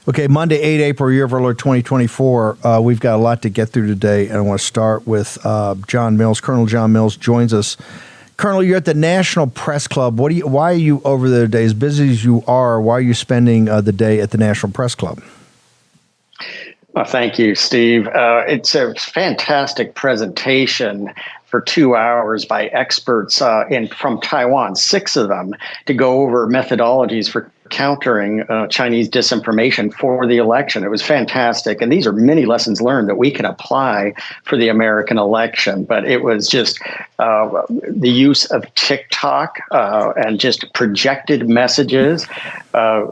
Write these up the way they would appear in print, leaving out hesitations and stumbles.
Okay, Monday, 8 April, year of our Lord 2024. We've got a lot to get through today, and I want to start with John Mills. Colonel John Mills joins us. Colonel, you're at the National Press Club. Why are you over there today? As busy as you are, why are you spending the day at the National Press Club? Well, thank you, Steve. It's a fantastic presentation for 2 hours by experts from Taiwan, 6 of them, to go over methodologies for countering Chinese disinformation for the election. It was fantastic. And these are many lessons learned that we can apply for the American election. But it was just the use of TikTok and just projected messages,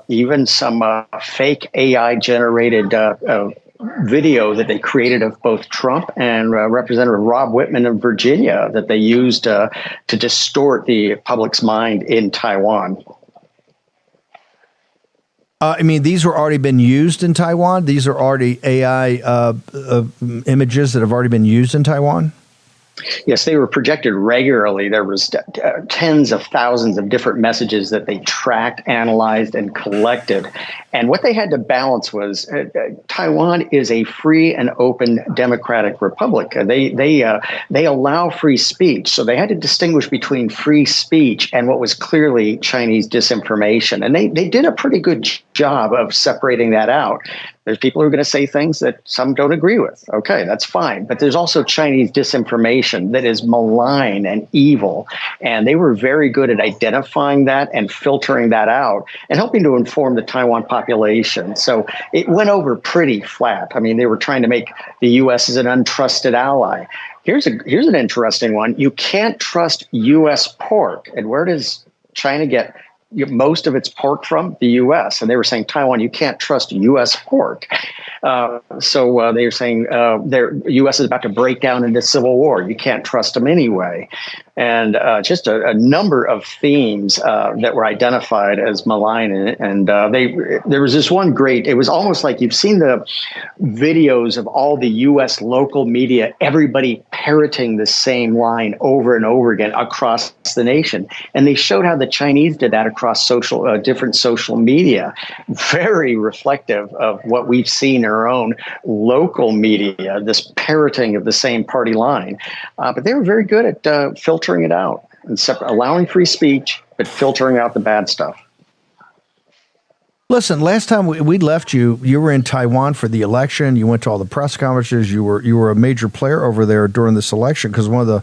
even some fake AI generated video that they created of both Trump and Representative Rob Whitman of Virginia that they used to distort the public's mind in Taiwan. I mean, these were already been used in Taiwan? These are already AI images that have already been used in Taiwan? Yes, they were projected regularly. There was tens of thousands of different messages that they tracked, analyzed, and collected. And what they had to balance was Taiwan is a free and open democratic republic. They allow free speech. So they had to distinguish between free speech and what was clearly Chinese disinformation. And they did a pretty good job of separating that out. There's people who are going to say things that some don't agree with. Okay, that's fine. But there's also Chinese disinformation that is malign and evil. And they were very good at identifying that and filtering that out and helping to inform the Taiwan population. So it went over pretty flat. I mean, they were trying to make the U.S. as an untrusted ally. Here's an interesting one. You can't trust U.S. pork. And where does China get most of its pork from? The U.S. And they were saying, Taiwan, you can't trust U.S. pork. So they were saying the U.S. is about to break down into civil war. You can't trust them anyway. And just a number of themes that were identified as malign. And there was this one great, it was almost like you've seen the videos of all the U.S. local media, everybody parroting the same line over and over again across the nation. And they showed how the Chinese did that across different social media. Very reflective of what we've seen in our own local media, this parroting of the same party line. But they were very good at filtering it out and allowing free speech, but filtering out the bad stuff. Listen, last time we left you, you were in Taiwan for the election. You went to all the press conferences. You were a major player over there during this election because one of the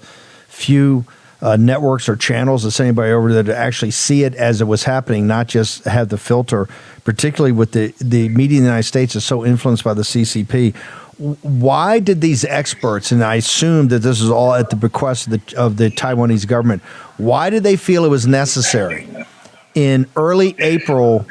few networks or channels that sent anybody over there to actually see it as it was happening, not just have the filter, particularly with the media in the United States is so influenced by the CCP. Why did these experts, and I assume that this is all at the bequest of the Taiwanese government, why did they feel it was necessary in early April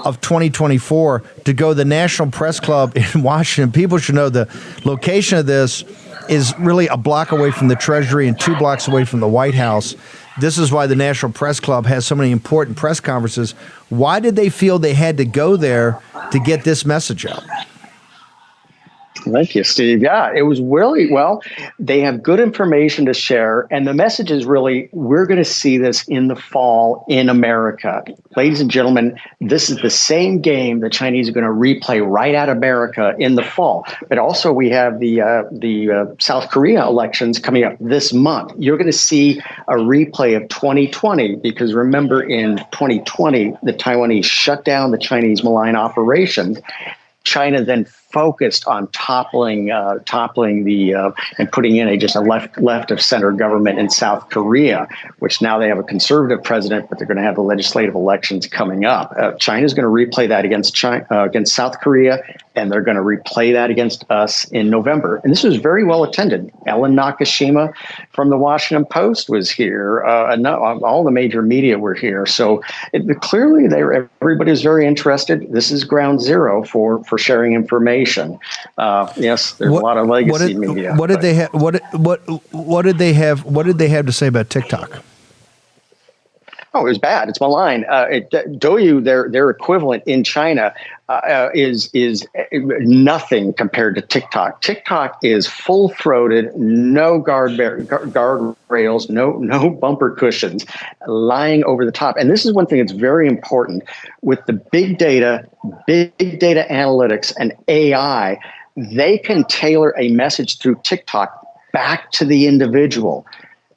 of 2024 to go to the National Press Club in Washington? People should know the location of this is really a block away from the Treasury and 2 blocks away from the White House. This is why the National Press Club has so many important press conferences. Why did they feel they had to go there to get this message out? Thank you, Steve. Yeah, it was really, well, they have good information to share. And the message is really, we're going to see this in the fall in America. Ladies and gentlemen, this is the same game the Chinese are going to replay right at America in the fall. But also we have the South Korea elections coming up this month. You're going to see a replay of 2020 because remember in 2020, the Taiwanese shut down the Chinese malign operations. China then focused on toppling the and putting in just a left of center government in South Korea, which now they have a conservative president, but they're going to have the legislative elections coming up. China's going to replay that against South Korea, and they're going to replay that against us in November. And this was very well attended. Ellen Nakashima from the Washington Post was here. All the major media were here. So clearly, everybody's very interested. This is ground zero for sharing information. Yes, there's a lot of legacy media. What did they have? What did they have to say about TikTok? Oh, it was bad. It's malign. Douyu, their equivalent in China, is nothing compared to TikTok. TikTok is full throated, no guardrails, no bumper cushions, lying over the top. And this is one thing that's very important with the big data analytics, and AI. They can tailor a message through TikTok back to the individual.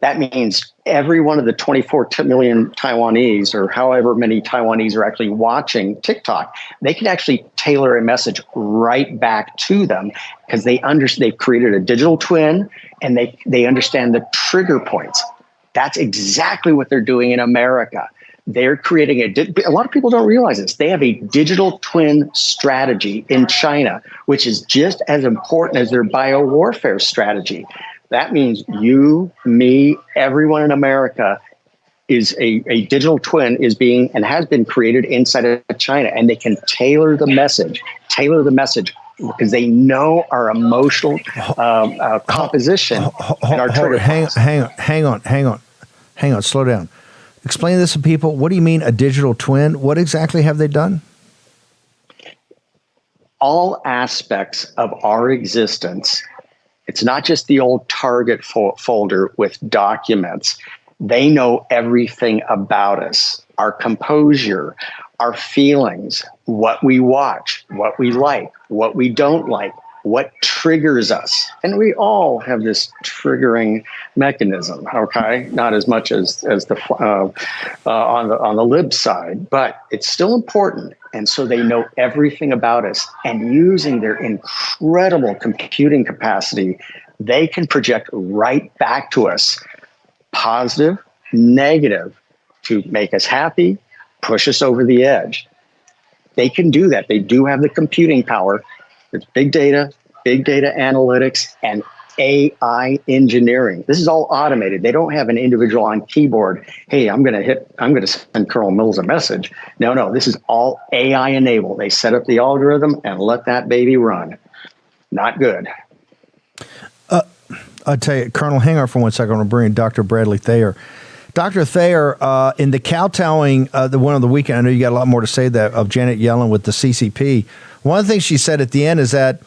That means every one of the 24 million Taiwanese, or however many Taiwanese are actually watching TikTok, they can actually tailor a message right back to them, because they've created a digital twin, and they understand the trigger points. That's exactly what they're doing in America. They're creating a lot of people don't realize this. They have a digital twin strategy in China, which is just as important as their biowarfare strategy. That means you, me, everyone in America is a digital twin is being and has been created inside of China, and they can tailor the message because they know our emotional composition and our trigger. Hang on, slow down. Explain this to people. What do you mean a digital twin? What exactly have they done? All aspects of our existence. It's not just the old Target folder with documents. They know everything about us, our composure, our feelings, what we watch, what we like, what we don't like, what triggers us. And we all have this triggering mechanism, okay? Not as much as the on the lib side, but it's still important. And so they know everything about us, and using their incredible computing capacity, they can project right back to us, positive, negative, to make us happy, push us over the edge. They can do that. They do have the computing power. It's big data analytics, and AI engineering. This is all automated. They don't have an individual on keyboard. Hey, I'm going to send Colonel Mills a message. No, this is all AI enabled. They set up the algorithm and let that baby run. Not good. I'll tell you, Colonel, hang on for 1 second. I'm going to bring in Dr. Bradley Thayer. Dr. Thayer, in the kowtowing, the one on the weekend, I know you got a lot more to say of Janet Yellen with the CCP. One of the things she said at the end is that,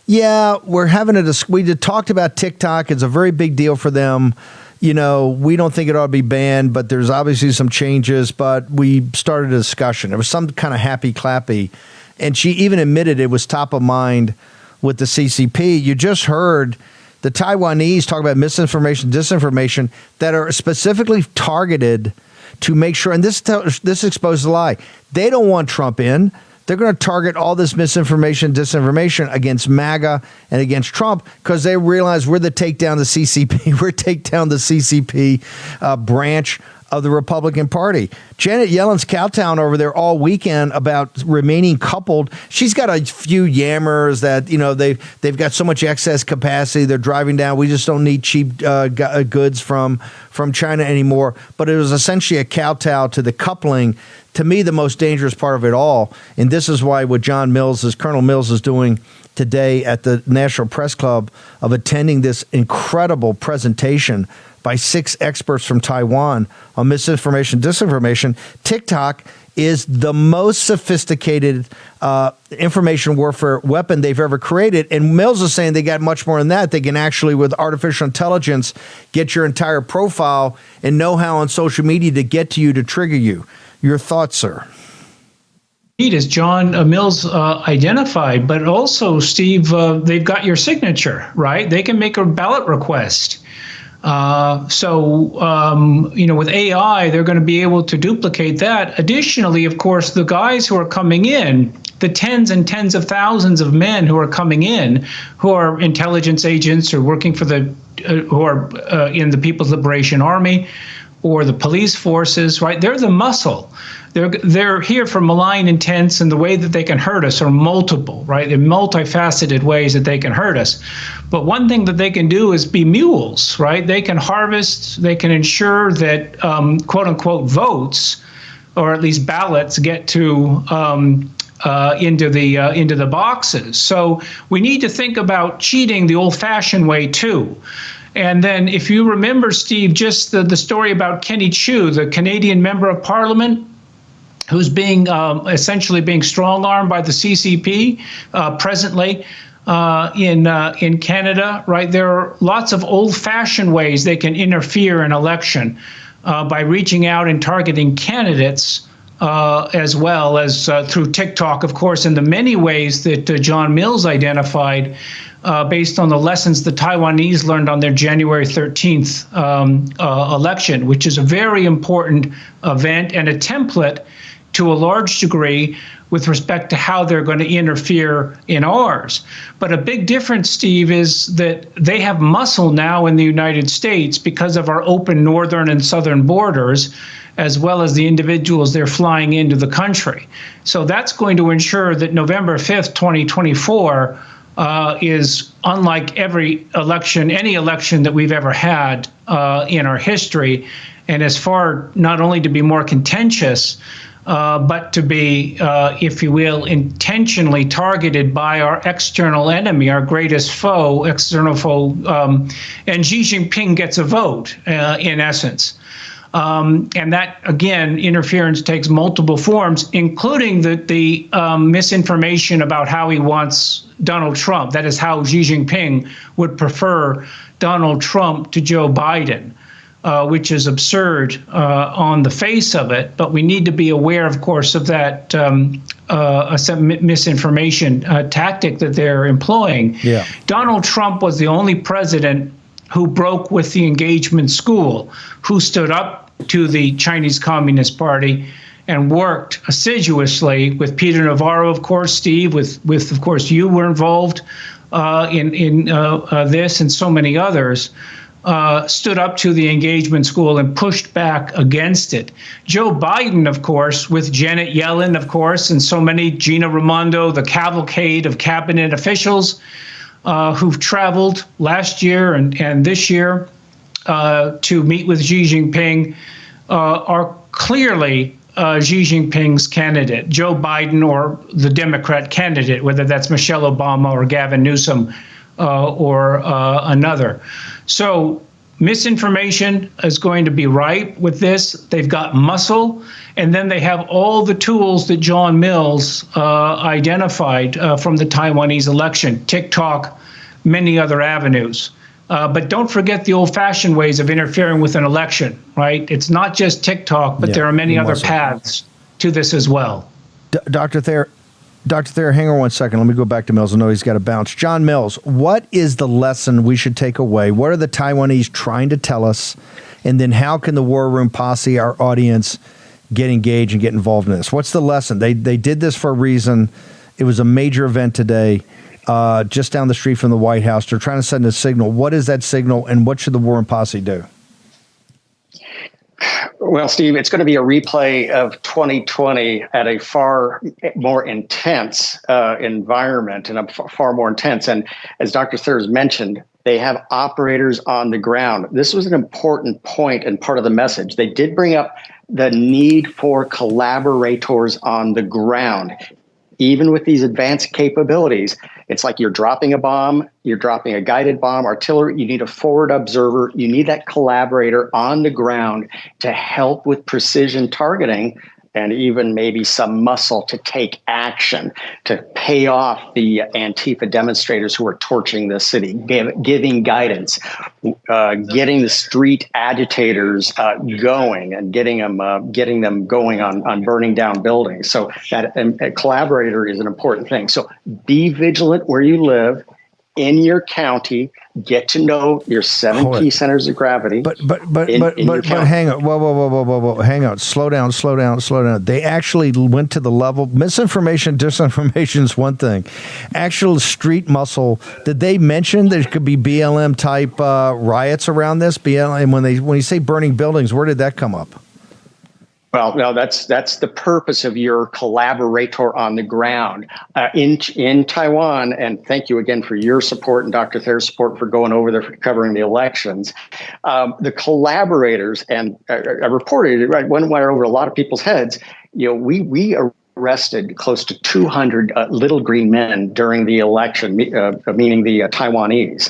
yeah, we're having we talked about TikTok. It's a very big deal for them. You know, we don't think it ought to be banned, but there's obviously some changes. But we started a discussion. There was some kind of happy clappy. And she even admitted it was top of mind with the CCP. You just heard the Taiwanese talk about misinformation, disinformation that are specifically targeted to make sure, and this exposes a lie. They don't want Trump in. They're going to target all this misinformation, disinformation against MAGA and against Trump because they realize we're the takedown the CCP. We're take down the CCP branch of the Republican Party. Janet Yellen's kowtown over there all weekend about remaining coupled. She's got a few yammers that, you know, they've got so much excess capacity. They're driving down. We just don't need cheap goods from China anymore. But it was essentially a kowtow to the coupling. To me, the most dangerous part of it all, and this is why what Colonel Mills is doing today at the National Press Club of attending this incredible presentation by 6 experts from Taiwan on misinformation, disinformation. TikTok is the most sophisticated information warfare weapon they've ever created. And Mills is saying they got much more than that. They can actually, with artificial intelligence, get your entire profile and know-how on social media to get to you, to trigger you. Your thoughts, sir? Indeed, as John Mills identified, but also, Steve, they've got your signature, right? They can make a ballot request. With AI, they're going to be able to duplicate that. Additionally, of course, the guys who are coming in, the tens and tens of thousands of men who are coming in, who are intelligence agents or working for who are in the People's Liberation Army or the police forces, right? They're the muscle. They're here for malign intents, and the way that they can hurt us are multiple, right? They're multifaceted ways that they can hurt us. But one thing that they can do is be mules, right? They can harvest, they can ensure that quote unquote votes, or at least ballots, get to into the boxes. So we need to think about cheating the old-fashioned way too. And then if you remember, Steve, just the story about Kenny Chu, the Canadian member of parliament, who's being essentially being strong-armed by the CCP presently in Canada, right? There are lots of old-fashioned ways they can interfere in election by reaching out and targeting candidates, as well as through TikTok, of course, and the many ways that John Mills identified based on the lessons the Taiwanese learned on their January 13th election, which is a very important event and a template to a large degree with respect to how they're going to interfere in ours. But a big difference, Steve, is that they have muscle now in the United States because of our open northern and southern borders, as well as the individuals they're flying into the country. So that's going to ensure that November 5th, 2024 is unlike any election that we've ever had in our history, and as far not only to be more contentious, but to be, if you will, intentionally targeted by our external enemy, our greatest foe, external foe, and Xi Jinping gets a vote, in essence. And that, again, interference takes multiple forms, including the misinformation about how he wants Donald Trump. That is how Xi Jinping would prefer Donald Trump to Joe Biden. Which is absurd on the face of it, but we need to be aware, of course, of that misinformation tactic that they're employing. Yeah. Donald Trump was the only president who broke with the engagement school, who stood up to the Chinese Communist Party and worked assiduously with Peter Navarro, of course, Steve, with of course, you were involved in this and so many others. Stood up to the engagement school and pushed back against it. Joe Biden, of course, with Janet Yellen, of course, and so many, Gina Raimondo, the cavalcade of cabinet officials who've traveled last year and this year to meet with Xi Jinping are clearly Xi Jinping's candidate, Joe Biden or the Democrat candidate, whether that's Michelle Obama or Gavin Newsom or another. So misinformation is going to be ripe with this. They've got muscle, and then they have all the tools that John Mills identified from the Taiwanese election, TikTok, many other avenues. But don't forget the old-fashioned ways of interfering with an election, right? It's not just TikTok, but there are many other paths to this as well. Dr. Thayer, hang on one second. Let me go back to Mills. I know he's got to bounce. John Mills, what is the lesson we should take away? What are the Taiwanese trying to tell us? And then how can the War Room Posse, our audience, get engaged and get involved in this? What's the lesson? They did this for a reason. It was a major event today, just down the street from the White House. They're trying to send a signal. What is that signal, and what should the War Room Posse do? Well, Steve, it's going to be a replay of 2020 at a far more intense environment and far more intense. And as Dr. Thayer's mentioned, they have operators on the ground. This was an important point and part of the message. They did bring up the need for collaborators on the ground. Even with these advanced capabilities, it's like you're dropping a bomb, you're dropping a guided bomb, artillery, you need a forward observer, you need that collaborator on the ground to help with precision targeting and even maybe some muscle to take action, to pay off the Antifa demonstrators who are torching the city, giving guidance, getting the street agitators going and getting them going on burning down buildings. So that a collaborator is an important thing. So be vigilant where you live, in your county, get to know your seven key centers of gravity. But hang on. Whoa. Hang on. Slow down. They actually went to the level. Misinformation, disinformation is one thing. Actual street muscle. Did they mention there could be BLM type riots around this? BLM, when you say burning buildings, where did that come up? Well, no, that's the purpose of your collaborator on the ground in Taiwan. And thank you again for your support and Dr. Thayer's support for going over there for covering the elections. The collaborators, and I reported it, right, went over a lot of people's heads. You know, we arrested close to 200 little green men during the election, meaning the Taiwanese,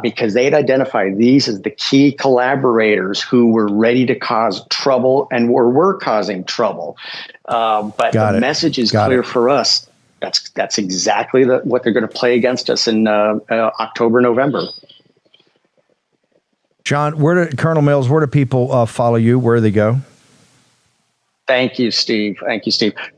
because they had identified these as the key collaborators who were ready to cause trouble and were causing trouble. But the message is clear for us. That's exactly what they're going to play against us in October, November. John, Colonel Mills, where do people follow you? Where do they go? Thank you, Steve.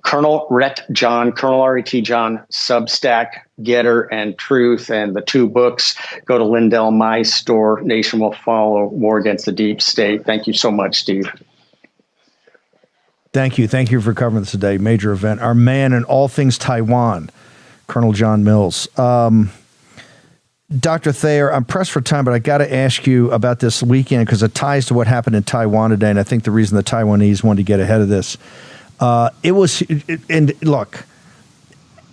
Colonel Ret John, Colonel R.E.T. John, Substack, Getter, and Truth, and the 2 books. Go to Lindell My Store. Nation Will Follow. War Against the Deep State. Thank you so much, Steve. Thank you. Thank you for covering this today. Major event. Our man in all things Taiwan, Colonel John Mills. Dr. Thayer, I'm pressed for time, but I got to ask you about this weekend because it ties to what happened in Taiwan today, and I think the reason the Taiwanese wanted to get ahead of this. And look,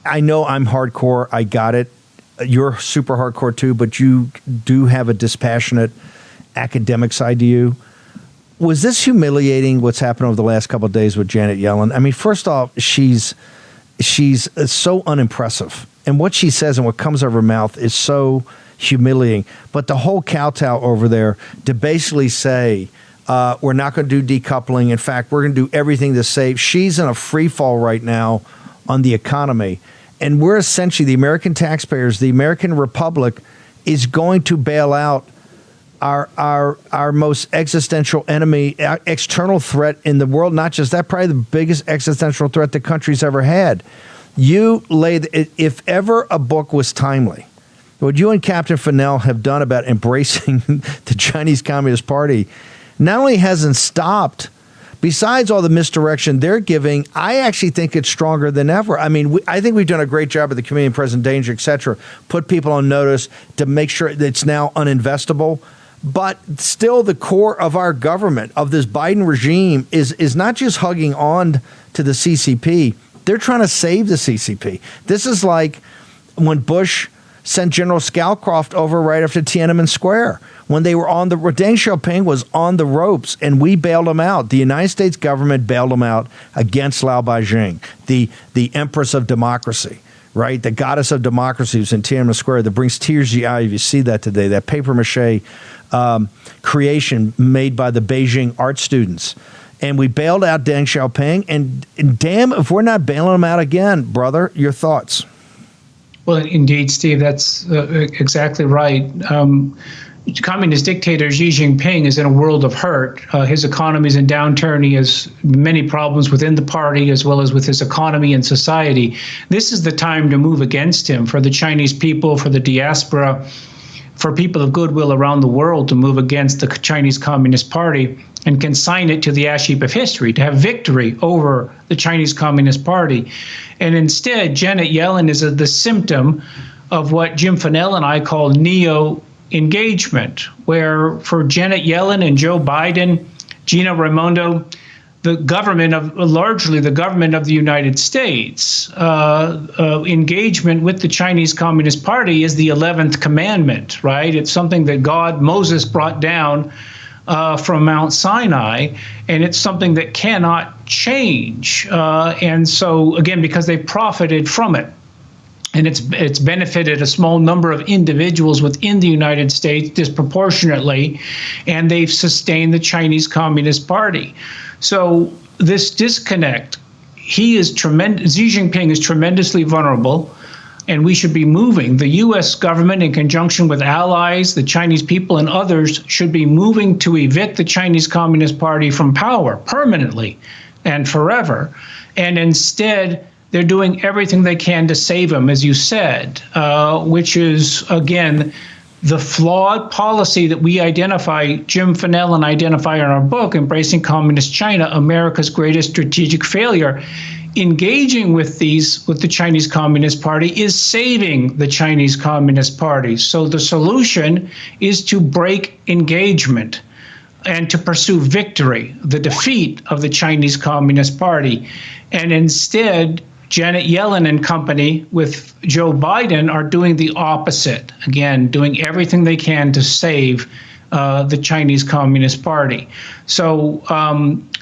I know I'm hardcore. I got it. You're super hardcore too, but you do have a dispassionate academic side to you. Was this humiliating, what's happened over the last couple of days with Janet Yellen? I mean, first off, she's so unimpressive. And what she says and what comes out of her mouth is so humiliating. But the whole kowtow over there to basically say, we're not going to do decoupling. In fact, we're going to do everything to save. She's in a free fall right now on the economy. And we're essentially, the American taxpayers, the American Republic is going to bail out our most existential enemy, external threat in the world. Not just that, probably the biggest existential threat the country's ever had. If ever a book was timely, what you and Captain Fennell have done about embracing the Chinese Communist Party not only hasn't stopped, besides all the misdirection they're giving, I actually think it's stronger than ever. I mean, I think we've done a great job at the Committee on Present Danger, et cetera, put people on notice to make sure that it's now uninvestable. But still, the core of our government, of this Biden regime, is not just hugging on to the CCP. They're trying to save the CCP. This is like when Bush sent General Scowcroft over right after Tiananmen Square, when they were Deng Xiaoping was on the ropes, and we bailed him out. The United States government bailed him out against Lao Baijing, the Empress of Democracy, right? The goddess of democracy who's in Tiananmen Square that brings tears to your eye if you see that today, that papier-mâché creation made by the Beijing art students. And we bailed out Deng Xiaoping, and damn if we're not bailing him out again, brother. Your thoughts? Well, indeed, Steve, that's exactly right. Communist dictator Xi Jinping is in a world of hurt. His economy is in downturn. He has many problems within the party as well as with his economy and society. This is the time to move against him for the Chinese people, for the diaspora, for people of goodwill around the world to move against the Chinese Communist Party and consign it to the ash heap of history, to have victory over the Chinese Communist Party. And instead, Janet Yellen is the symptom of what Jim Fennell and I call neo-engagement, where for Janet Yellen and Joe Biden, Gina Raimondo, the government of largely the government of the United States, engagement with the Chinese Communist Party is the 11th commandment, right? It's something that Moses brought down from Mount Sinai, and it's something that cannot change. And so, again, because they profited from it, and it's benefited a small number of individuals within the United States disproportionately, and they've sustained the Chinese Communist Party. So this disconnect, Xi Jinping is tremendously vulnerable, and we should be moving. The U.S. government, in conjunction with allies, the Chinese people, and others, should be moving to evict the Chinese Communist Party from power permanently and forever. And instead, they're doing everything they can to save him, as you said, which is, again, the flawed policy that we identify, Jim Fennell and identify in our book, Embracing Communist China, America's Greatest Strategic Failure. Engaging with the Chinese Communist Party is saving the Chinese Communist Party. So the solution is to break engagement and to pursue victory, the defeat of the Chinese Communist Party. And instead, Janet Yellen and company with Joe Biden are doing the opposite. Again, doing everything they can to save the Chinese Communist Party. So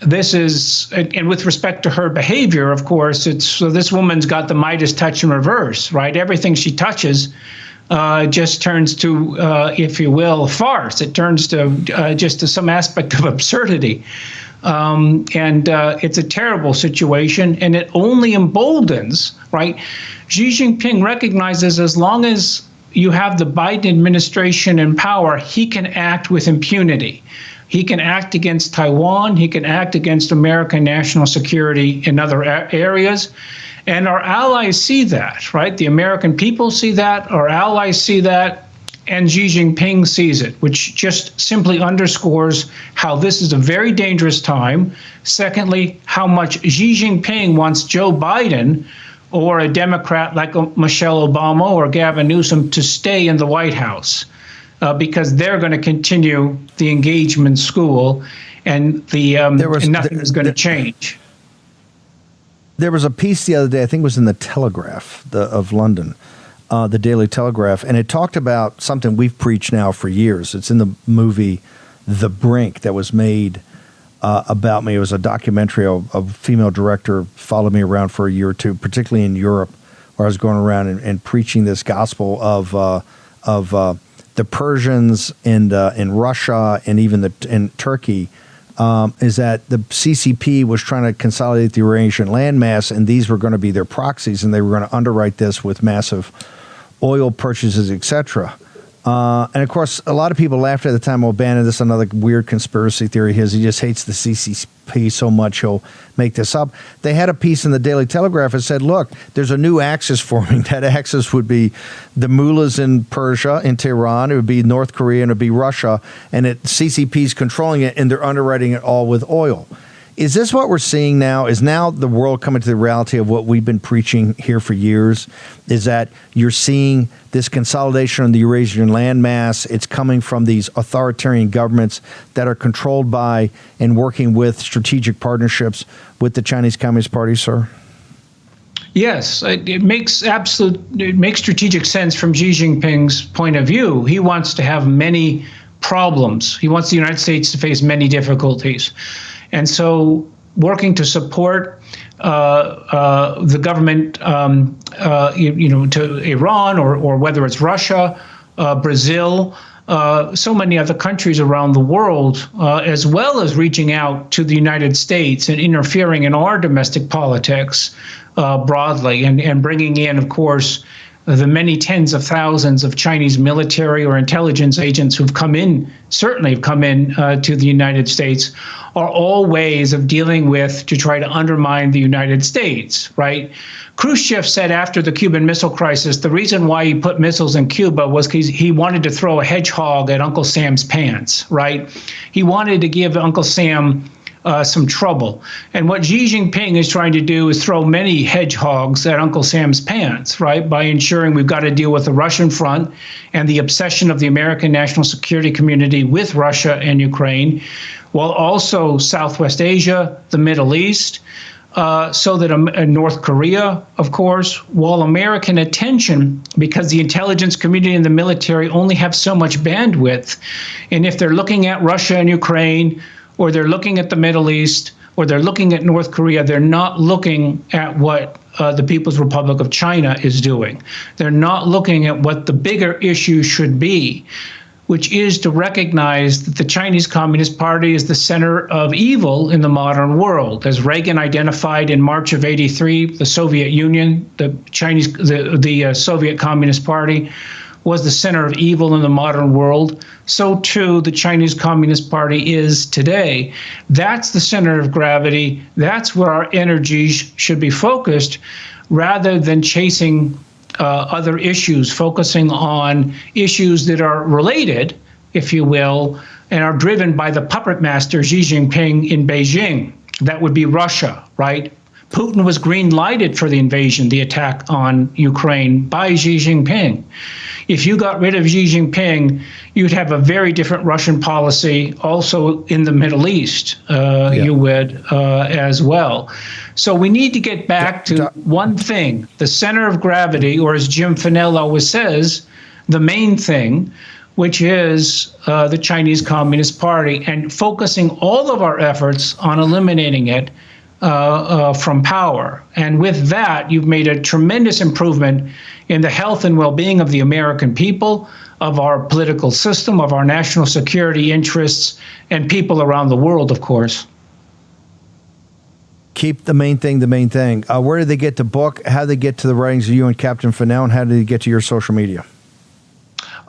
this is, and with respect to her behavior, of course, so this woman's got the Midas touch in reverse, right? Everything she touches just turns to, if you will, farce. It turns to just to some aspect of absurdity. And it's a terrible situation, and it only emboldens, right? Xi Jinping recognizes as long as you have the Biden administration in power, he can act with impunity. He can act against Taiwan. He can act against American national security in other areas. And our allies see that, right? The American people see that, our allies see that, and Xi Jinping sees it, which just simply underscores how this is a very dangerous time. Secondly, how much Xi Jinping wants Joe Biden or a Democrat like Michelle Obama or Gavin Newsom to stay in the White House because they're going to continue the engagement school, and nothing is going to change. There was a piece the other day, I think it was in the Telegraph of London, the Daily Telegraph, and it talked about something we've preached now for years. It's in the movie The Brink that was made about me. It was a documentary. A female director followed me around for a year or two, particularly in Europe, where I was going around and preaching this gospel of the Persians in Russia and even in Turkey. Is that the CCP was trying to consolidate the Eurasian landmass, and these were going to be their proxies, and they were going to underwrite this with massive oil purchases, etc. And of course, a lot of people laughed at the time. Oh, Bannon, this is another weird conspiracy theory. He just hates the CCP so much he'll make this up. They had a piece in the Daily Telegraph that said, look, there's a new axis forming. That axis would be the mullahs in Persia, in Tehran. It would be North Korea, and it would be Russia. And CCP's controlling it, and they're underwriting it all with oil. Is this what we're seeing now? Is now the world coming to the reality of what we've been preaching here for years? Is that you're seeing this consolidation on the Eurasian landmass? It's coming from these authoritarian governments that are controlled by and working with strategic partnerships with the Chinese Communist Party, sir? Yes, it makes strategic sense from Xi Jinping's point of view. He wants to have many problems. He wants the United States to face many difficulties. And so working to support the government, to Iran or whether it's Russia, Brazil, so many other countries around the world, as well as reaching out to the United States and interfering in our domestic politics broadly and bringing in, of course, the many tens of thousands of Chinese military or intelligence agents who've certainly have come in to the United States, are all ways of dealing with to try to undermine the United States, right? Khrushchev said after the Cuban Missile Crisis, the reason why he put missiles in Cuba was because he wanted to throw a hedgehog at Uncle Sam's pants, right? He wanted to give Uncle Sam some trouble. And what Xi Jinping is trying to do is throw many hedgehogs at Uncle Sam's pants, right, by ensuring we've got to deal with the Russian front and the obsession of the American national security community with Russia and Ukraine, while also Southwest Asia, the Middle East, so that North Korea, of course, while American attention, because the intelligence community and the military only have so much bandwidth, and if they're looking at Russia and Ukraine, or they're looking at the Middle East, or they're looking at North Korea, they're not looking at what the People's Republic of China is doing. They're not looking at what the bigger issue should be, which is to recognize that the Chinese Communist Party is the center of evil in the modern world. As Reagan identified in March of '83, the Soviet Union, the Soviet Communist Party, was the center of evil in the modern world, so too the Chinese Communist Party is today. That's the center of gravity. That's where our energies should be focused, rather than chasing other issues, focusing on issues that are related, if you will, and are driven by the puppet master Xi Jinping in Beijing. That would be Russia, right? Putin was green-lighted for the invasion, the attack on Ukraine, by Xi Jinping. If you got rid of Xi Jinping, you'd have a very different Russian policy also in the Middle East. You would as well. So we need to get back to one thing, the center of gravity, or as Jim Finnell always says, the main thing, which is the Chinese Communist Party, and focusing all of our efforts on eliminating it from power. And with that, you've made a tremendous improvement in the health and well-being of the American people, of our political system, of our national security interests, and people around the world, of course. Keep the main thing the main thing. Where did they get the book? How did they get to the writings of you and Captain Fennell, and how did they get to your social media?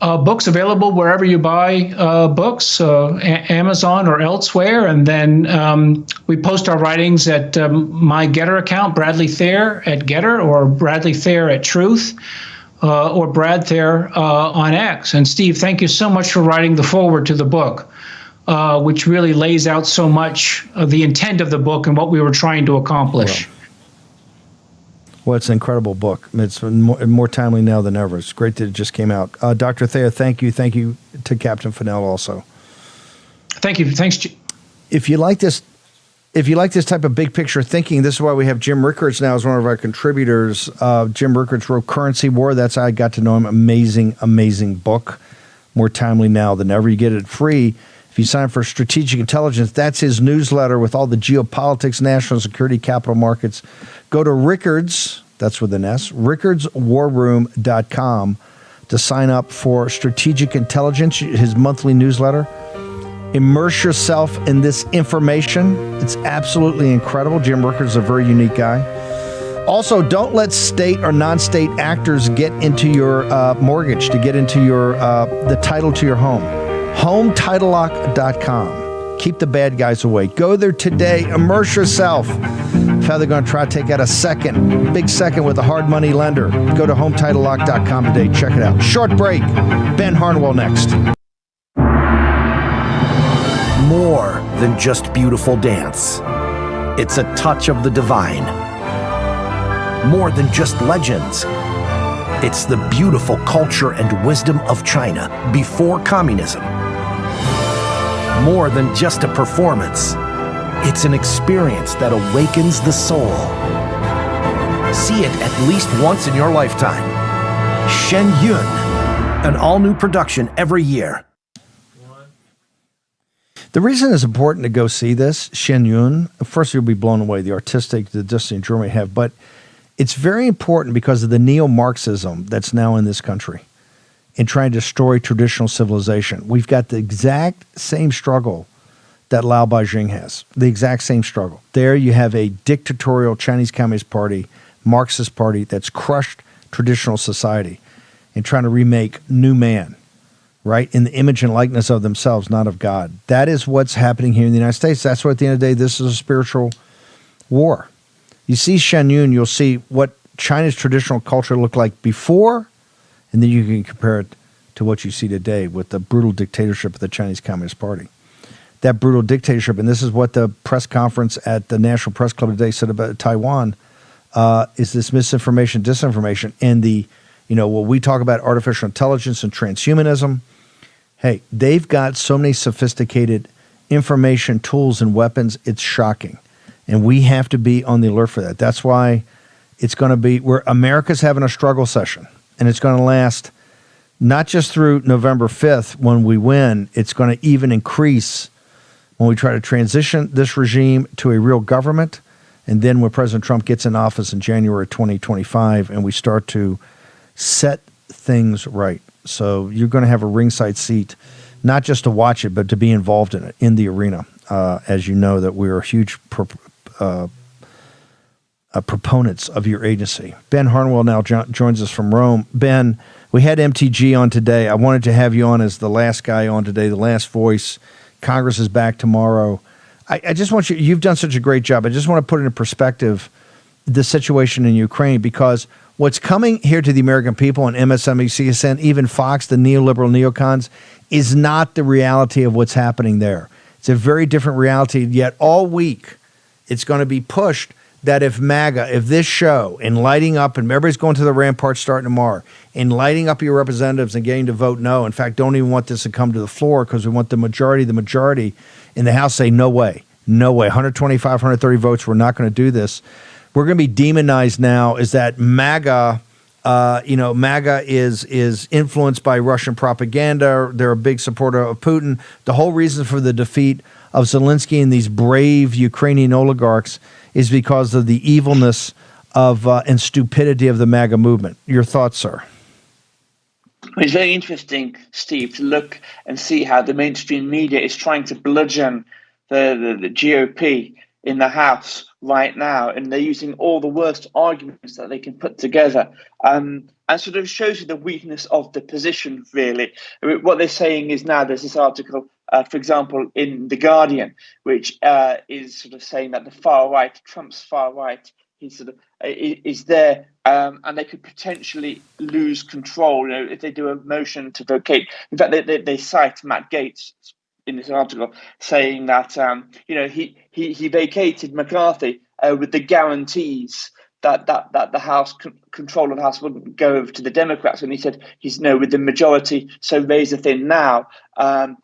Books available wherever you buy books, Amazon or elsewhere. And then we post our writings at my Getter account, Bradley Thayer at Getter, or Bradley Thayer at Truth, or Brad Thayer on X. And Steve, thank you so much for writing the foreword to the book, which really lays out so much of the intent of the book and what we were trying to accomplish. Well, it's an incredible book. It's more timely now than ever. It's great that it just came out. Dr. Thayer, thank you. Thank you to Captain Fennell also. Thank you. Thanks. If you like this type of big picture thinking, this is why we have Jim Rickards now as one of our contributors. Jim Rickards wrote Currency War. That's how I got to know him. Amazing, amazing book. More timely now than ever. You get it free if you sign up for Strategic Intelligence. That's his newsletter with all the geopolitics, national security, capital markets. Go to Rickards, that's with an S, rickardswarroom.com to sign up for Strategic Intelligence, his monthly newsletter. Immerse yourself in this information. It's absolutely incredible. Jim Rickards is a very unique guy. Also, don't let state or non-state actors get into your mortgage, to get into your the title to your home. HomeTitleLock.com. Keep the bad guys away. Go there today. Immerse yourself. If how they're going to try to take out a big second with a hard money lender. Go to HomeTitleLock.com today. Check it out. Short break. Ben Harnwell next. More than just beautiful dance. It's a touch of the divine. More than just legends. It's the beautiful culture and wisdom of China before communism. More than just a performance. It's an experience that awakens the soul. See it at least once in your lifetime. Shen Yun, an all-new production every year. The reason it's important to go see this, Shen Yun, first you'll be blown away, the artistic, the discipline Germany have, but it's very important because of the neo-Marxism that's now in this country in trying to destroy traditional civilization. We've got the exact same struggle that Lao Beijing has, the exact same struggle. There you have a dictatorial Chinese Communist Party, Marxist party that's crushed traditional society and trying to remake new man, right, in the image and likeness of themselves, not of God. That is what's happening here in the United States. That's why at the end of the day, this is a spiritual war. You see Shen Yun, you'll see what China's traditional culture looked like before, and then you can compare it to what you see today with the brutal dictatorship of the Chinese Communist Party. That brutal dictatorship, and this is what the press conference at the National Press Club today said about Taiwan, is this misinformation, disinformation, and what we talk about artificial intelligence and transhumanism. Hey, they've got so many sophisticated information tools and weapons, it's shocking. And we have to be on the alert for that. That's why it's going to be where America's having a struggle session. And it's going to last not just through November 5th when we win, it's going to even increase when we try to transition this regime to a real government. And then when President Trump gets in office in January 2025 and we start to set things right. So you're going to have a ringside seat, not just to watch it, but to be involved in it, in the arena. As you know, that we're huge proponents of your agency. Ben Harnwell now joins us from Rome. Ben, we had MTG on today. I wanted to have you on as the last guy on today, the last voice. Congress is back tomorrow. I just want you've done such a great job. I just want to put in perspective the situation in Ukraine, because what's coming here to the American people on MSNBC, CNN, even Fox, the neoliberal neocons, is not the reality of what's happening there. It's a very different reality, yet all week it's going to be pushed that if MAGA, if this show, in lighting up, and everybody's going to the ramparts starting tomorrow, in lighting up your representatives and getting to vote no, in fact, don't even want this to come to the floor because we want the majority in the House say no way, 125, 130 votes, we're not going to do this. We're going to be demonized now is that MAGA MAGA is influenced by Russian propaganda. They're a big supporter of Putin. The whole reason for the defeat of Zelensky and these brave Ukrainian oligarchs is because of the evilness of and stupidity of the MAGA movement. Your thoughts, sir? It's very interesting, Steve, to look and see how the mainstream media is trying to bludgeon the GOP in the House right now, and they're using all the worst arguments that they can put together, and sort of shows you the weakness of the position, really. I mean, what they're saying is now there's this article, for example, in The Guardian, which is sort of saying that the far right, Trump's far right, is there, and they could potentially lose control, if they do a motion to vacate. In fact, they cite Matt Gaetz in this article saying that he vacated McCarthy with the guarantees that the House control of the House wouldn't go over to the Democrats, and he said he's with the majority so razor thin now,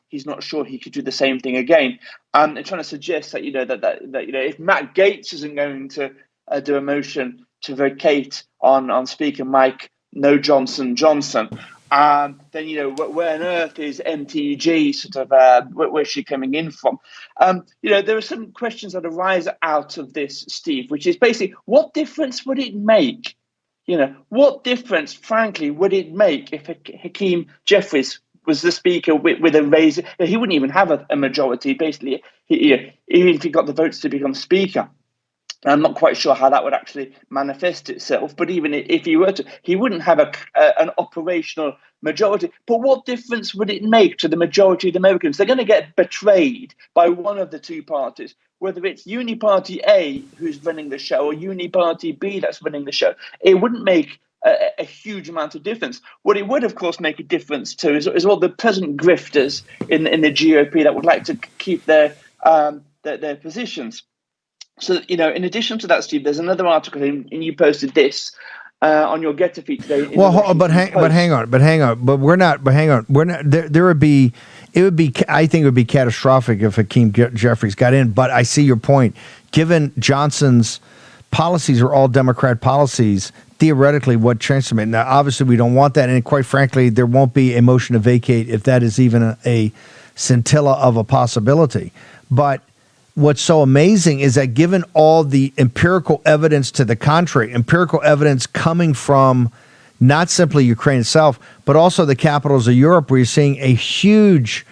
he's not sure he could do the same thing again. They're trying to suggest that if Matt Gaetz isn't going to do a motion to vacate on Speaker Mike No Johnson, then where on earth is MTG sort of where's she coming in from? There are some questions that arise out of this, Steve, which is basically what difference would it make? What difference, frankly, would it make if Hakeem Jeffries was the speaker with a raise? He wouldn't even have a majority. Basically, even if he got the votes to become speaker. I'm not quite sure how that would actually manifest itself, but even if he were to, he wouldn't have an operational majority. But what difference would it make to the majority of the Americans? They're going to get betrayed by one of the two parties, whether it's Uniparty A who's running the show or Uniparty B that's running the show. It wouldn't make a huge amount of difference. What it would, of course, make a difference to is all the present grifters in the GOP that would like to keep their positions. So, in addition to that, Steve, there's another article, and you posted this on your Getter feed today. Hang on. I think it would be catastrophic if Hakeem Jeffries got in. But I see your point. Given Johnson's policies are all Democrat policies, theoretically, what chance to make? Now, obviously, we don't want that, and quite frankly, there won't be a motion to vacate if that is even a scintilla of a possibility. But what's so amazing is that given all the empirical evidence to the contrary, empirical evidence coming from not simply Ukraine itself, but also the capitals of Europe, where you're seeing a huge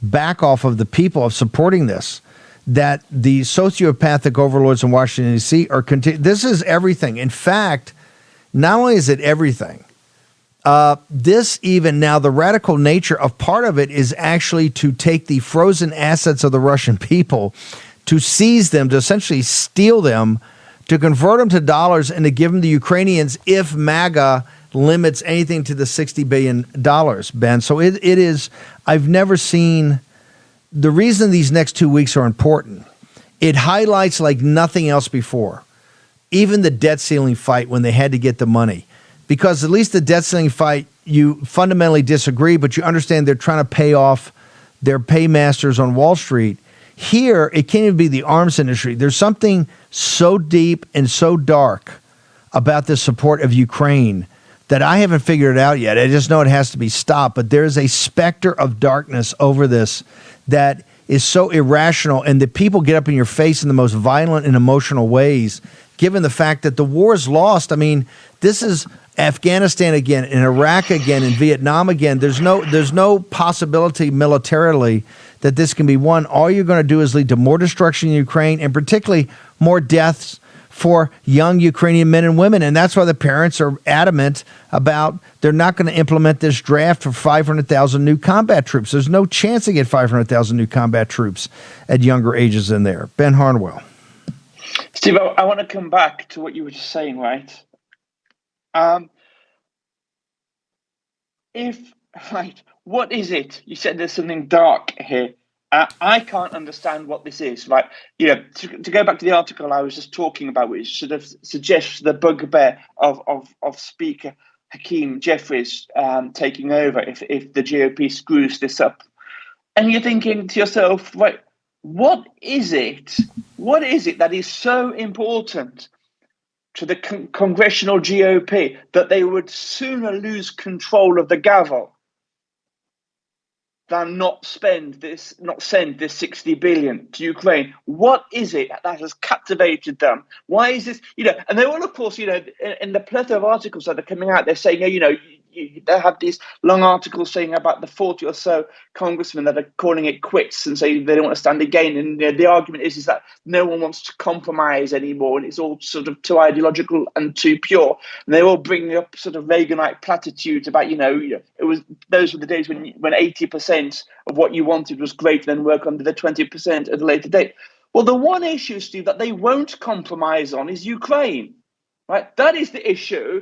back off of the people of supporting this, that the sociopathic overlords in Washington, D.C. are this is everything. In fact, not only is it everything, this even now, the radical nature of part of it is actually to take the frozen assets of the Russian people, to seize them, to essentially steal them, to convert them to dollars, and to give them to Ukrainians if MAGA limits anything to the $60 billion, Ben. So it is, I've never seen, the reason these next 2 weeks are important, it highlights like nothing else before, even the debt ceiling fight when they had to get the money. Because at least the debt ceiling fight, you fundamentally disagree, but you understand they're trying to pay off their paymasters on Wall Street. Here, it can't even be the arms industry. There's something so deep and so dark about the support of Ukraine that I haven't figured it out yet. I just know it has to be stopped. But there's a specter of darkness over this that is so irrational, and that people get up in your face in the most violent and emotional ways, given the fact that the war is lost. I mean, this is Afghanistan again, in Iraq again, in Vietnam again. There's no possibility militarily that this can be won. All you're going to do is lead to more destruction in Ukraine, and particularly more deaths for young Ukrainian men and women. And that's why the parents are adamant about they're not going to implement this draft for 500,000 new combat troops. There's no chance to get 500,000 new combat troops at younger ages in there. Ben Harnwell. Steve, I want to come back to what you were just saying, right? What is it? You said there's something dark here. I can't understand what this is. Right? To go back to the article I was just talking about, which sort of suggests the bugbear of Speaker Hakeem Jeffries taking over if the GOP screws this up. And you're thinking to yourself, right, what is it? What is it that is so important to the congressional GOP that they would sooner lose control of the gavel than not send this 60 billion to Ukraine. What is it that has captivated them? Why is this, and they all, of course, in the plethora of articles that are coming out, they're saying, they have these long articles saying about the 40 or so congressmen that are calling it quits and saying they don't want to stand again. And the argument is that no one wants to compromise anymore, and it's all sort of too ideological and too pure. And they're all bringing up sort of Reaganite platitudes about, those were the days when 80% of what you wanted was great, then work under the 20% at a later date. Well, the one issue, Steve, that they won't compromise on is Ukraine, right? That is the issue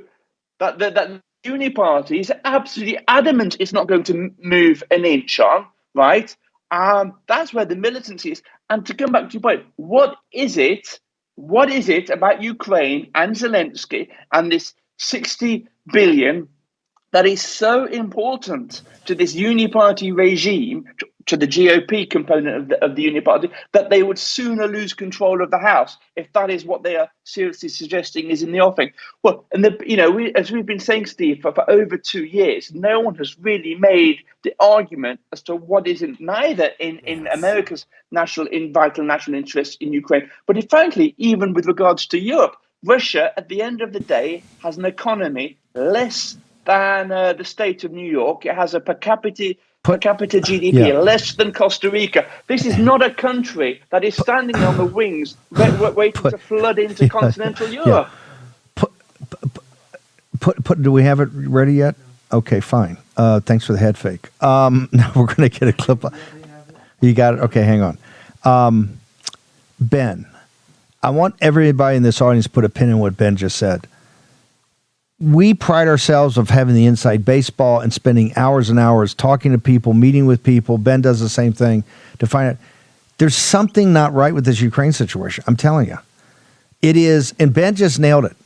that the Uni Party is absolutely adamant it's not going to move an inch on, right? That's where the militancy is. And to come back to your point, what is it about Ukraine and Zelensky and this 60 billion that is so important to this Uni Party regime, to the GOP component of the Uni Party, that they would sooner lose control of the House if that is what they are seriously suggesting is in the offing? Well, and as we've been saying, Steve, for over 2 years, no one has really made the argument as to what is neither in America's vital national interest in Ukraine, but frankly, even with regards to Europe. Russia, at the end of the day, has an economy less than the state of New York. It has a per capita GDP less than Costa Rica. This is not a country that is standing on the wings waiting to flood into continental Europe. Do we have it ready yet? Okay, fine. Thanks for the head fake. Now we're going to get a clip. You got it? Okay, hang on. Ben, I want everybody in this audience to put a pin in what Ben just said. We pride ourselves of having the inside baseball and spending hours and hours talking to people, meeting with people. Ben does the same thing to find out. There's something not right with this Ukraine situation. I'm telling you. It is, and Ben just nailed it.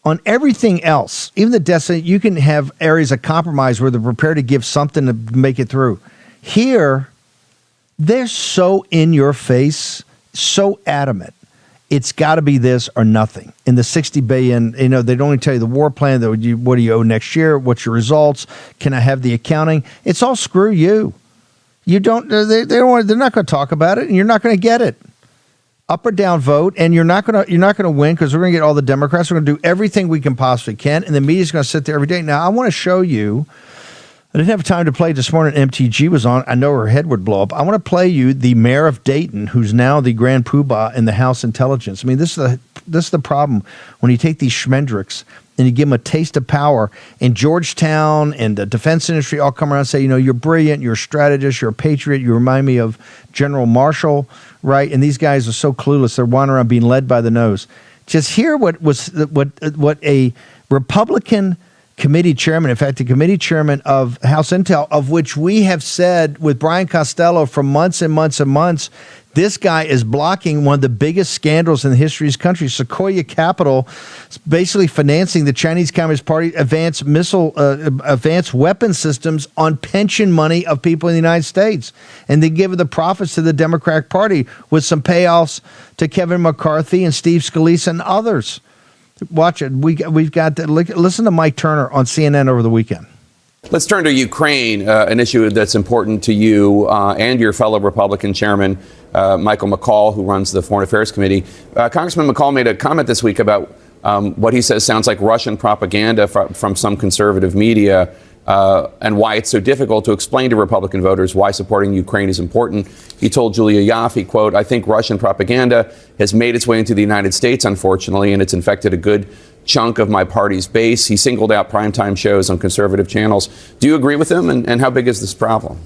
On everything else, even the destiny, you can have areas of compromise where they're prepared to give something to make it through. Here, they're so in your face, so adamant. It's got to be this or nothing. In the 60 billion, they'd only tell you the war plan. What do you owe next year? What's your results? Can I have the accounting? It's all screw you. You don't. They don't want. They're not going to talk about it, and you're not going to get it. Up or down vote, and you're not going to win because we're going to get all the Democrats. We're going to do everything we can possibly can, and the media's going to sit there every day. Now, I want to show you. I didn't have time to play this morning. MTG was on. I know her head would blow up. I want to play you the mayor of Dayton, who's now the grand poobah in the House Intelligence. I mean, this is the problem when you take these schmendricks and you give them a taste of power. And Georgetown and the defense industry all come around and say, you're brilliant, you're a strategist, you're a patriot. You remind me of General Marshall, right? And these guys are so clueless. They're wandering around being led by the nose. Just hear what a Republican committee chairman, in fact, the committee chairman of House Intel, of which we have said with Brian Costello for months and months and months, this guy is blocking one of the biggest scandals in the history of this country. Sequoia Capital is basically financing the Chinese Communist Party advanced weapon systems on pension money of people in the United States. And they give the profits to the Democratic Party with some payoffs to Kevin McCarthy and Steve Scalise and others. Watch it. We've got to listen to Mike Turner on CNN over the weekend. Let's turn to Ukraine, an issue that's important to you and your fellow Republican chairman, Michael McCaul, who runs the Foreign Affairs Committee. Congressman McCaul made a comment this week about what he says sounds like Russian propaganda from some conservative media and why it's so difficult to explain to Republican voters why supporting Ukraine is important. He told Julia Yaffe, quote, "I think Russian propaganda has made its way into the United States, unfortunately, and it's infected a good chunk of my party's base." He singled out primetime shows on conservative channels. Do you agree with him? And how big is this problem?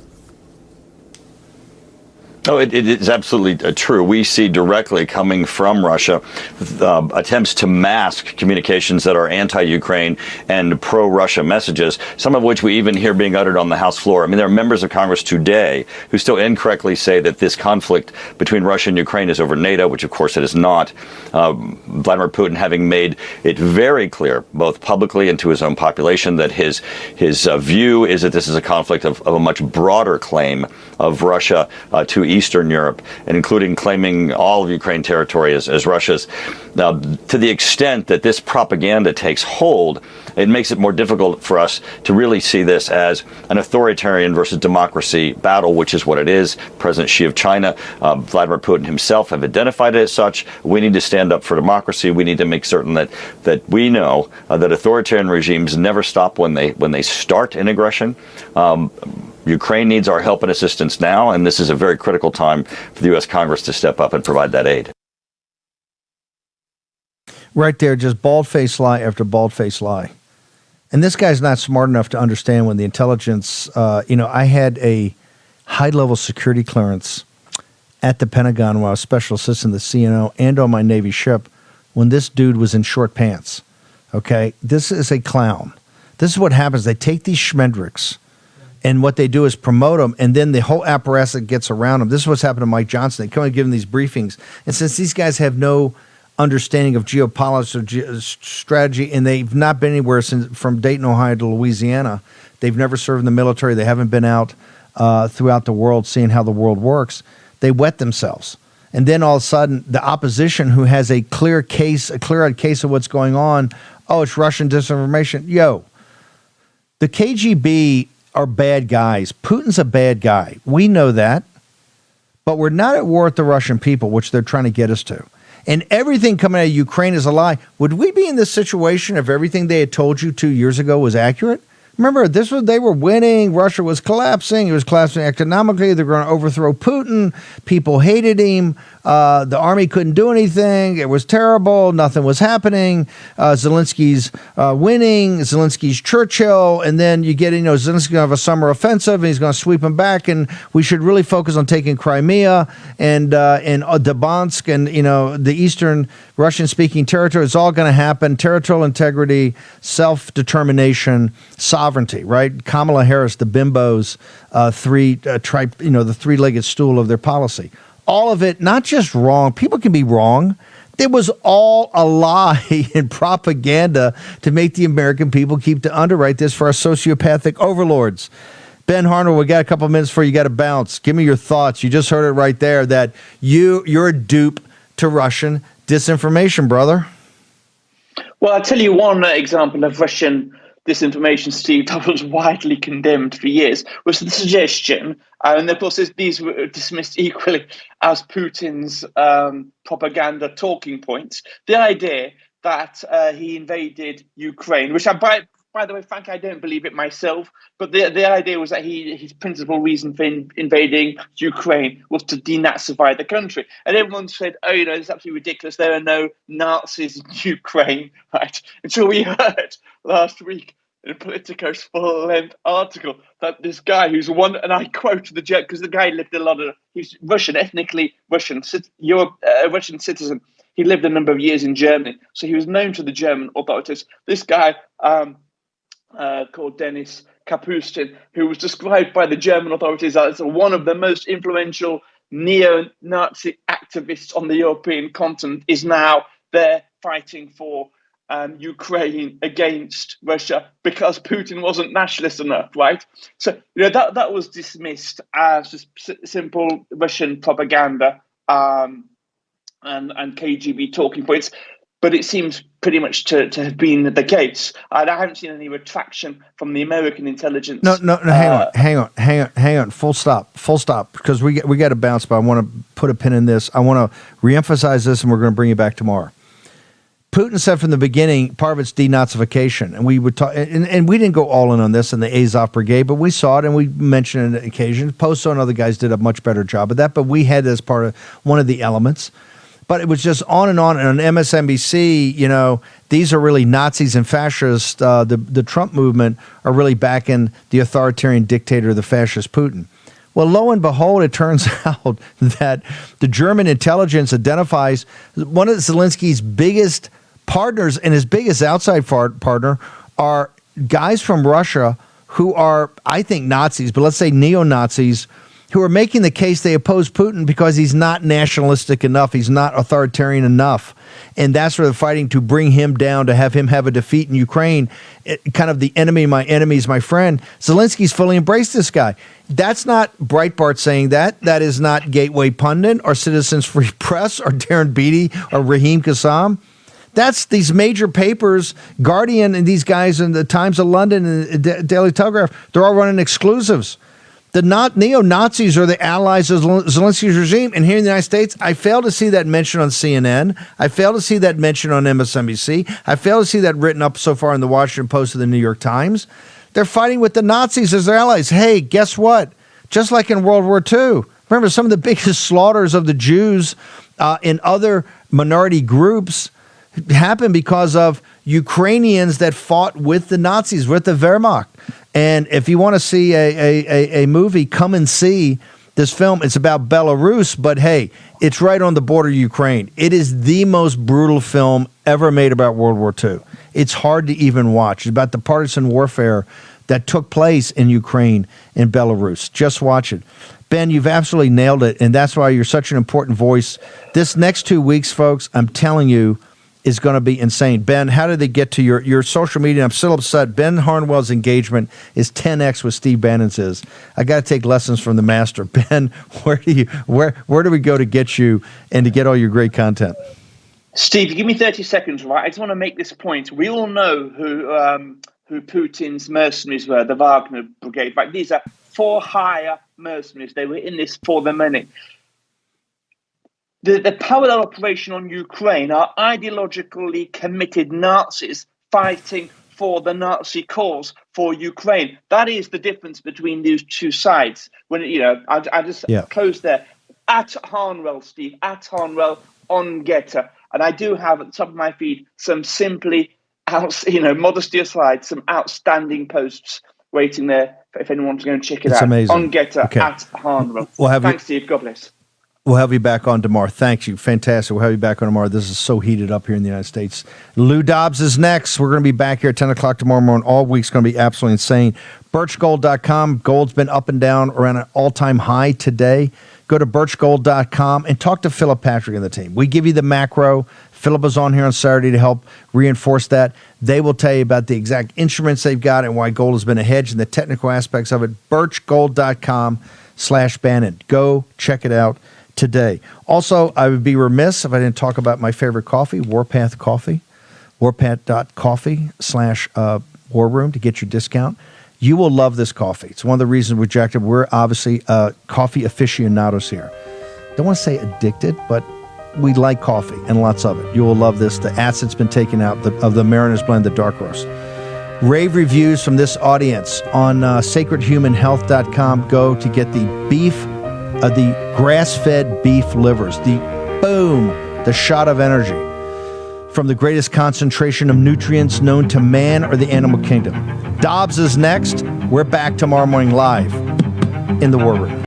Oh, it is absolutely true. We see directly coming from Russia attempts to mask communications that are anti-Ukraine and pro-Russia messages, some of which we even hear being uttered on the House floor. I mean, there are members of Congress today who still incorrectly say that this conflict between Russia and Ukraine is over NATO, which of course it is not. Vladimir Putin having made it very clear, both publicly and to his own population, that his view is that this is a conflict of a much broader claim of Russia to Eastern Europe, and including claiming all of Ukraine territory as Russia's. Now, to the extent that this propaganda takes hold, it makes it more difficult for us to really see this as an authoritarian versus democracy battle, which is what it is. President Xi of China, Vladimir Putin himself have identified it as such. We need to stand up for democracy. We need to make certain that we know that authoritarian regimes never stop when they start an aggression. Ukraine needs our help and assistance now, and this is a very critical time for the U.S. Congress to step up and provide that aid. Right there, just bald-faced lie after bald-faced lie. And this guy's not smart enough to understand when the intelligence, I had a high-level security clearance at the Pentagon while I was special assistant to the CNO and on my Navy ship when this dude was in short pants. Okay? This is a clown. This is what happens. They take these schmendricks, and what they do is promote them, and then the whole apparatus that gets around them. This is what's happened to Mike Johnson. They come and give him these briefings. And since these guys have no understanding of geopolitics or strategy, and they've not been anywhere from Dayton, Ohio to Louisiana, they've never served in the military, they haven't been out throughout the world seeing how the world works, they wet themselves. And then all of a sudden, the opposition, who has a clear-eyed case of what's going on, oh, it's Russian disinformation. Yo, the KGB are bad guys. Putin's a bad guy. We know that. But we're not at war with the Russian people, which they're trying to get us to. And everything coming out of Ukraine is a lie. Would we be in this situation if everything they had told you 2 years ago was accurate? Remember, they were winning. Russia was collapsing. It was collapsing economically. They were going to overthrow Putin. People hated him. The army couldn't do anything. It was terrible. Nothing was happening. Zelensky's winning. Zelensky's Churchill. And then you get, Zelensky's going to have a summer offensive, and he's going to sweep him back. And we should really focus on taking Crimea and Donetsk and, the eastern Russian-speaking territory. It's all going to happen. Territorial integrity, self-determination, sovereignty, right? Kamala Harris, the bimbo's the three-legged stool of their policy. All of it, not just wrong. People can be wrong. It was all a lie and propaganda to make the American people keep to underwrite this for our sociopathic overlords. Ben Harnwell, we got a couple minutes before you got to bounce. Give me your thoughts. You just heard it right there that you're a dupe to Russian disinformation, brother. Well, I'll tell you one example of Russian disinformation, Steve, that was widely condemned for years, was the suggestion, and of course these were dismissed equally as Putin's propaganda talking points, the idea that he invaded Ukraine, which by the way, frankly, I don't believe it myself, but the idea was that his principal reason for invading Ukraine was to denazify the country. And everyone said, oh, it's absolutely ridiculous. There are no Nazis in Ukraine, right? Until we heard last week in Politico's full-length article that this guy who's one, and I quote the joke, because the guy lived he's Russian, ethnically Russian, a Russian citizen. He lived a number of years in Germany, so he was known to the German authorities. This guy, called Dennis Kapustin, who was described by the German authorities as one of the most influential neo-Nazi activists on the European continent, is now there fighting for Ukraine against Russia because Putin wasn't nationalist enough, right? So that was dismissed as just simple Russian propaganda and KGB talking points. But it seems pretty much to have been the case. I haven't seen any retraction from the American intelligence. No, hang on. Full stop, because we got to bounce, but I want to put a pin in this. I want to reemphasize this, and we're going to bring you back tomorrow. Putin said from the beginning, part of it's denazification, and we would talk, and we didn't go all in on this in the Azov Brigade, but we saw it and we mentioned it on occasion. Posto and other guys did a much better job of that, but we had it as part of one of the elements. But it was just on. And on MSNBC, these are really Nazis and fascists. The Trump movement are really backing the authoritarian dictator, the fascist Putin. Well, lo and behold, it turns out that the German intelligence identifies one of Zelensky's biggest partners, and his biggest outside partner are guys from Russia who are, I think, Nazis, but let's say neo-Nazis, who are making the case they oppose Putin because he's not nationalistic enough, he's not authoritarian enough. And that's where they're fighting to bring him down, to have him have a defeat in Ukraine. Kind of the enemy, my enemy is my friend. Zelensky's fully embraced this guy. That's not Breitbart saying that. That is not Gateway Pundit or Citizens Free Press or Darren Beattie or Raheem Kassam. That's these major papers, Guardian and these guys in the Times of London and Daily Telegraph. They're all running exclusives. The neo-Nazis are the allies of Zelensky's regime. And here in the United States, I fail to see that mentioned on CNN. I fail to see that mentioned on MSNBC. I fail to see that written up so far in the Washington Post and the New York Times. They're fighting with the Nazis as their allies. Hey, guess what? Just like in World War II, remember some of the biggest slaughters of the Jews in other minority groups happened because of Ukrainians that fought with the Nazis, with the Wehrmacht. And if you want to see a movie, come and see this film. It's about Belarus, but hey, it's right on the border of Ukraine. It is the most brutal film ever made about World War II. It's hard to even watch. It's about the partisan warfare that took place in Ukraine and Belarus. Just watch it. Ben, you've absolutely nailed it, and that's why you're such an important voice. This next 2 weeks, folks, I'm telling you, is going to be insane. Ben, how did they get to your social media? I'm still upset. Ben Harnwell's engagement is 10x what Steve Bannon's is. I got to take lessons from the master. Ben, where do we go to get you and to get all your great content? Steve, give me 30 seconds, right? I just want to make this point. We all know who Putin's mercenaries were, the Wagner Brigade. Right? These are for-hire mercenaries. They were in this for the money. The parallel operation on Ukraine are ideologically committed Nazis fighting for the Nazi cause for Ukraine. That is the difference between these two sides. When I just close there. At Harnwell, Steve, at Harnwell on Getter, and I do have at the top of my feed some simply, modesty aside, some outstanding posts waiting there if anyone's going to check it out. Amazing. On Getter at Harnwell. Thanks, Steve. God bless. We'll have you back on tomorrow. Thank you. Fantastic. We'll have you back on tomorrow. This is so heated up here in the United States. Lou Dobbs is next. We're going to be back here at 10 o'clock tomorrow morning. All week's going to be absolutely insane. Birchgold.com. Gold's been up and down around an all-time high today. Go to birchgold.com and talk to Philip Patrick and the team. We give you the macro. Philip was on here on Saturday to help reinforce that. They will tell you about the exact instruments they've got and why gold has been a hedge and the technical aspects of it. Birchgold.com/Bannon. Go check it out today. Also, I would be remiss if I didn't talk about my favorite coffee, Warpath Coffee, warpath.coffee/war room to get your discount. You will love this coffee. It's one of the reasons we jacked it. We're obviously coffee aficionados here. Don't want to say addicted, but we like coffee and lots of it. You will love this. The acid's been taken out of the Mariners Blend, the dark roast. Rave reviews from this audience on sacredhumanhealth.com. Go to get the beef, the grass-fed beef livers, the shot of energy from the greatest concentration of nutrients known to man or the animal kingdom. Dobbs is next. We're back tomorrow morning live in the War Room.